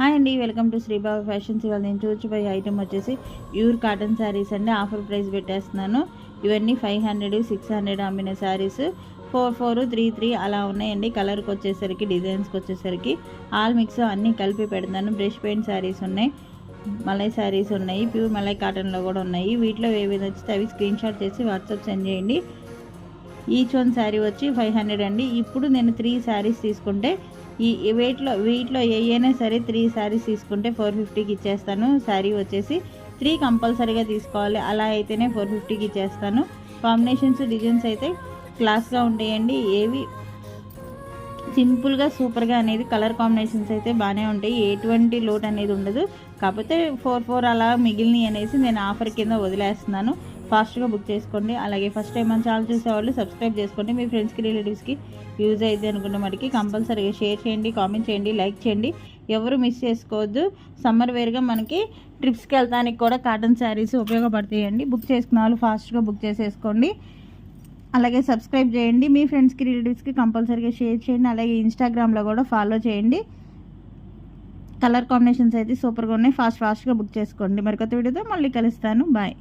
Hi అండి, welcome to Sribabu fashions. ఇవాళ నేను చూపించబోయే ఐటమ్ వచ్చేసి ప్యూర్ కాటన్ శారీస్ అండి. ఆఫర్ ప్రైస్ పెట్టేస్తున్నాను. ఇవన్నీ 500, 600 అమ్మిన శారీస్ 4433 అలా ఉన్నాయండి. కలర్కి వచ్చేసరికి, డిజైన్స్కి వచ్చేసరికి ఆల్ మిక్స్ అన్నీ కలిపి పెడతాను. బ్రష్ పెయింట్ శారీస్ ఉన్నాయి, మలై శారీస్ ఉన్నాయి, ప్యూర్ మలై కాటన్లో కూడా ఉన్నాయి. వీటిలో ఏవి నచ్చితే అవి స్క్రీన్ షాట్ చేసి వాట్సాప్ సెండ్ చేయండి. ఈచ్ వన్ శారీ వచ్చి 500 అండి. ఇప్పుడు నేను 3 శారీస్ తీసుకుంటే ఈ వీటిలో ఏయైనా సరే 3 శారీస్ తీసుకుంటే 450కి ఇచ్చేస్తాను. శారీ వచ్చేసి 3 కంపల్సరీగా తీసుకోవాలి. అలా అయితేనే 450కి ఇచ్చేస్తాను. కాంబినేషన్స్, డిజైన్స్ అయితే క్లాస్గా ఉంటాయండి. ఏవి సింపుల్గా సూపర్గా అనేది కలర్ కాంబినేషన్స్ అయితే బాగానే ఉంటాయి. ఎటువంటి లోట్ అనేది ఉండదు. కాకపోతే 4 అలా మిగిలినవి అనేసి నేను ఆఫర్ కింద వదిలేస్తున్నాను. ఫాస్ట్గా బుక్ చేసుకోండి. అలాగే ఫస్ట్ టైం మన ఛానల్ చూసేవాళ్ళు సబ్స్క్రైబ్ చేసుకోండి. మీ ఫ్రెండ్స్కి, రిలేటివ్స్కి యూజ్ అయితే అనుకున్న మటుకి కంపల్సరీగా షేర్ చేయండి, కామెంట్ చేయండి, లైక్ చేయండి. ఎవరు మిస్ చేసుకోవద్దు. సమ్మర్ వేర్గా మనకి ట్రిప్స్కి వెళ్తానికి కూడా కాటన్ శారీస్ ఉపయోగపడతాయండి. బుక్ చేసుకున్న వాళ్ళు ఫాస్ట్గా బుక్ చేసేసుకోండి. అలాగే సబ్స్క్రైబ్ చేయండి. మీ ఫ్రెండ్స్కి, రిలేటివ్స్కి కంపల్సరీగా షేర్ చేయండి. అలాగే ఇన్స్టాగ్రామ్లో కూడా ఫాలో చేయండి. కలర్ కాంబినేషన్స్ అయితే సూపర్గా ఉన్నాయి. ఫాస్ట్గా బుక్ చేసుకోండి. మరికొత్త వీడియోతో మళ్ళీ కలుస్తాను. బాయ్.